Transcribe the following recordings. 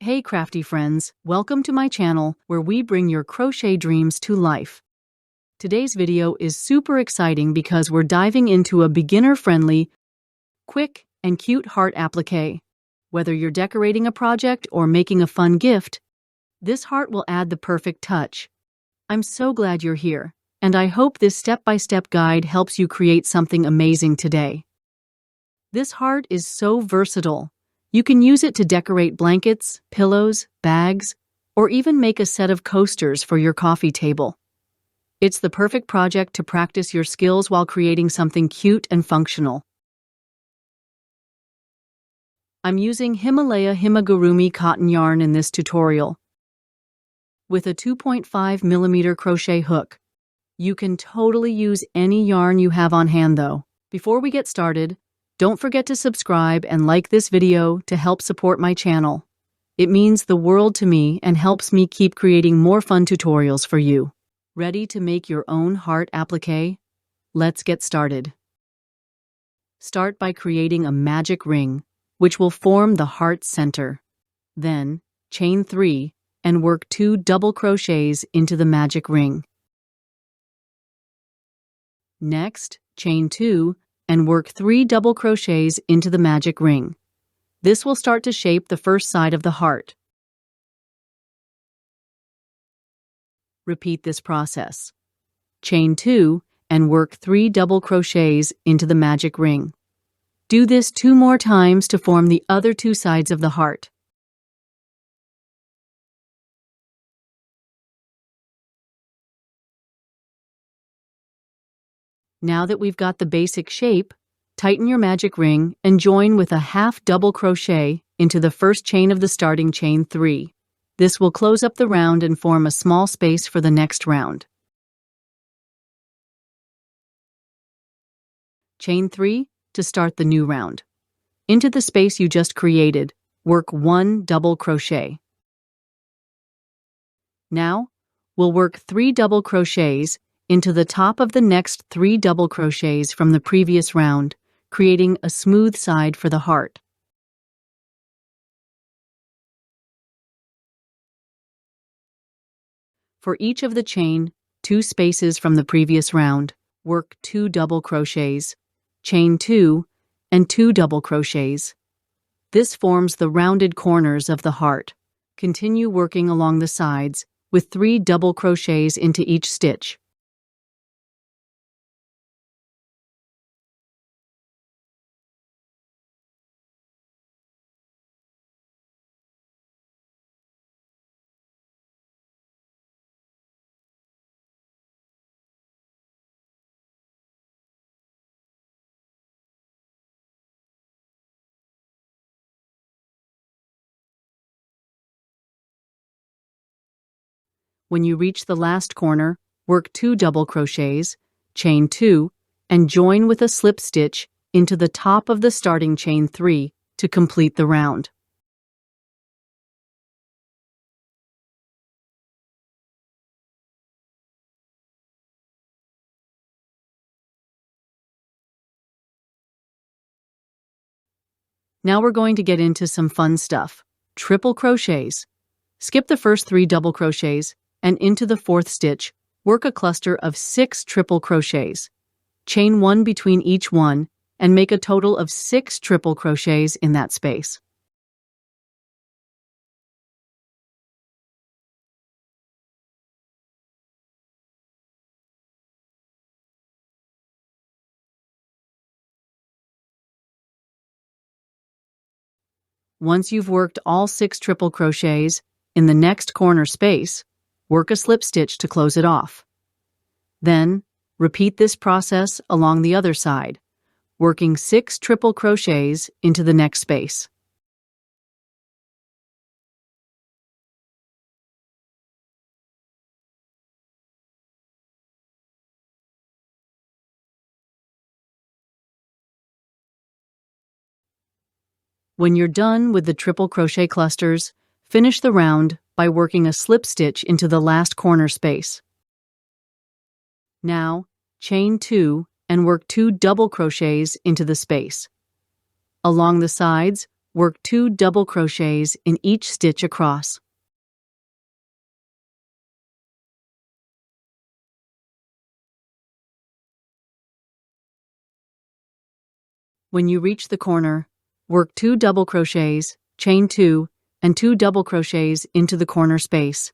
Hey crafty friends, welcome to my channel where we bring your crochet dreams to life. Today's video is super exciting because we're diving into a beginner-friendly, quick, and cute heart applique. Whether you're decorating a project or making a fun gift, this heart will add the perfect touch. I'm so glad you're here, and I hope this step-by-step guide helps you create something amazing today. This heart is so versatile. You can use it to decorate blankets, pillows, bags, or even make a set of coasters for your coffee table. It's the perfect project to practice your skills while creating something cute and functional. I'm using Himalaya Himagurumi cotton yarn in this tutorial with a 2.5mm crochet hook. You can totally use any yarn you have on hand though. Before we get started, don't forget to subscribe and like this video to help support my channel. It means the world to me and helps me keep creating more fun tutorials for you. Ready to make your own heart applique? Let's get started. Start by creating a magic ring, which will form the heart center. Then, chain 3 and work 2 double crochets into the magic ring. Next, chain 2 and work 3 double crochets into the magic ring. This will start to shape the first side of the heart. Repeat this process. Chain 2 and work 3 double crochets into the magic ring. Do this 2 more times to form the other 2 sides of the heart. Now that we've got the basic shape, tighten your magic ring and join with a half double crochet into the first chain of the starting chain 3. This will close up the round and form a small space for the next round. Chain 3 to start the new round. Into the space you just created, work 1 double crochet. Now, we'll work 3 double crochets into the top of the next 3 double crochets from the previous round, creating a smooth side for the heart. For each of the chain 2 spaces from the previous round, work 2 double crochets, chain 2, and 2 double crochets. This forms the rounded corners of the heart. Continue working along the sides with 3 double crochets into each stitch. When you reach the last corner, work 2 double crochets, chain 2, and join with a slip stitch into the top of the starting chain 3 to complete the round. Now we're going to get into some fun stuff. Triple crochets. Skip the first 3 double crochets and into the 4th stitch, work a cluster of 6 triple crochets. Chain 1 between each one and make a total of 6 triple crochets in that space. Once you've worked all 6 triple crochets, in the next corner space, work a slip stitch to close it off. Then, repeat this process along the other side, working 6 triple crochets into the next space. When you're done with the triple crochet clusters, finish the round by working a slip stitch into the last corner space. Now, chain 2 and work 2 double crochets into the space. Along the sides, work 2 double crochets in each stitch across. When you reach the corner, work 2 double crochets, chain 2, and 2 double crochets into the corner space.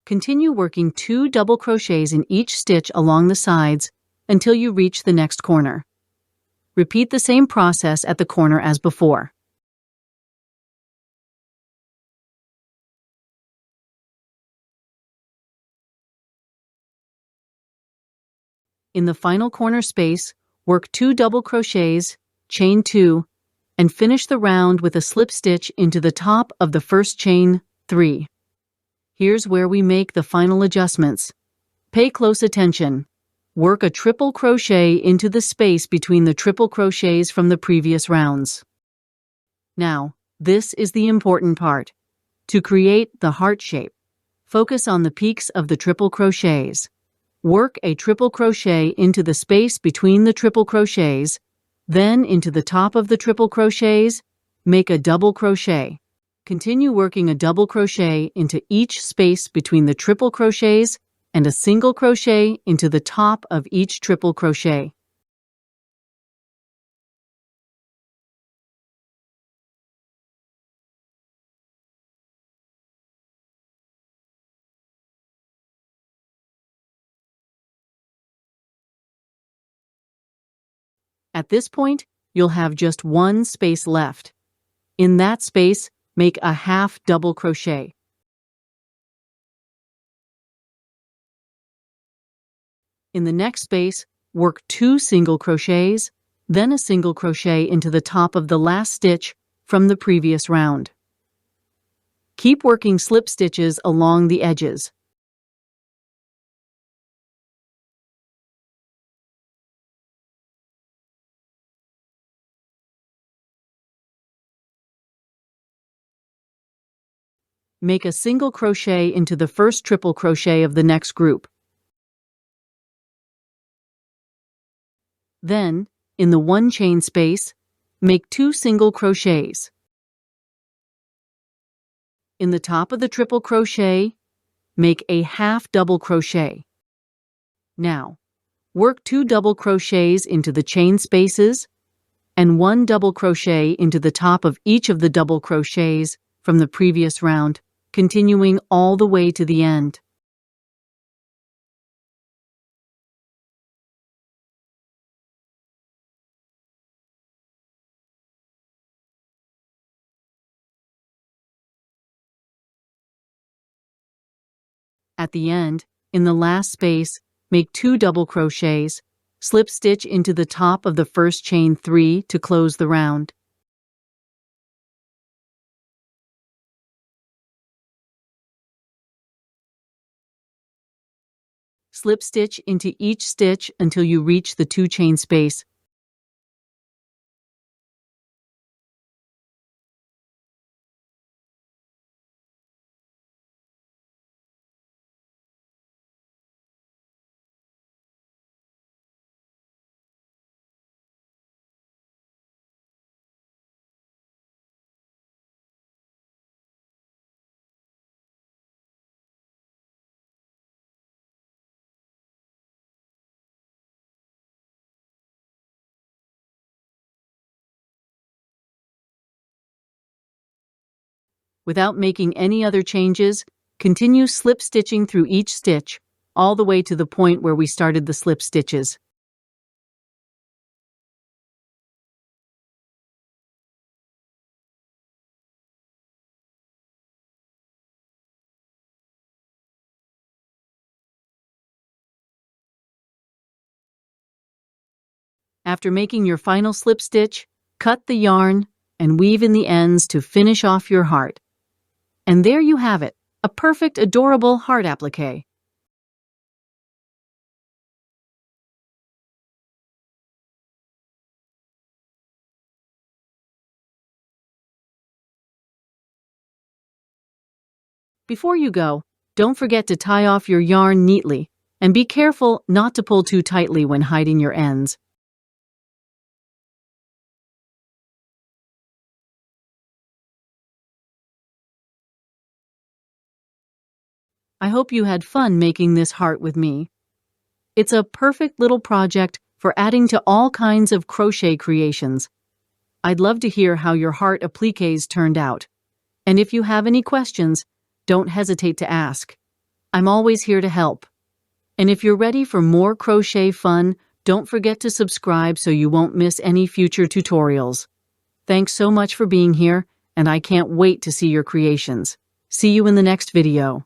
Continue working 2 double crochets in each stitch along the sides until you reach the next corner. Repeat the same process at the corner as before. In the final corner space, work 2 double crochets, chain 2, and finish the round with a slip stitch into the top of the first chain 3. Here's where we make the final adjustments. Pay close attention. Work a triple crochet into the space between the triple crochets from the previous rounds. Now, this is the important part. To create the heart shape, focus on the peaks of the triple crochets. Work a triple crochet into the space between the triple crochets, then into the top of the triple crochets, make a double crochet. Continue working a double crochet into each space between the triple crochets and a single crochet into the top of each triple crochet. At this point, you'll have just one space left. In that space, make a half double crochet. In the next space, work 2 single crochets, then a single crochet into the top of the last stitch from the previous round. Keep working slip stitches along the edges. Make a single crochet into the first triple crochet of the next group. Then, in the 1 chain space, make 2 single crochets. In the top of the triple crochet, make a half double crochet. Now, work 2 double crochets into the chain spaces and 1 double crochet into the top of each of the double crochets from the previous round, continuing all the way to the end. At the end, in the last space, make 2 double crochets, slip stitch into the top of the first chain 3 to close the round. Slip stitch into each stitch until you reach the 2 chain space. Without making any other changes, continue slip stitching through each stitch, all the way to the point where we started the slip stitches. After making your final slip stitch, cut the yarn and weave in the ends to finish off your heart. And there you have it, a perfect, adorable heart applique. Before you go, don't forget to tie off your yarn neatly and be careful not to pull too tightly when hiding your ends. hope you had fun making this heart with me. It's a perfect little project for adding to all kinds of crochet creations. I'd love to hear how your heart appliques turned out. And if you have any questions, don't hesitate to ask. I'm always here to help. And if you're ready for more crochet fun, don't forget to subscribe so you won't miss any future tutorials. Thanks so much for being here, and I can't wait to see your creations. See you in the next video.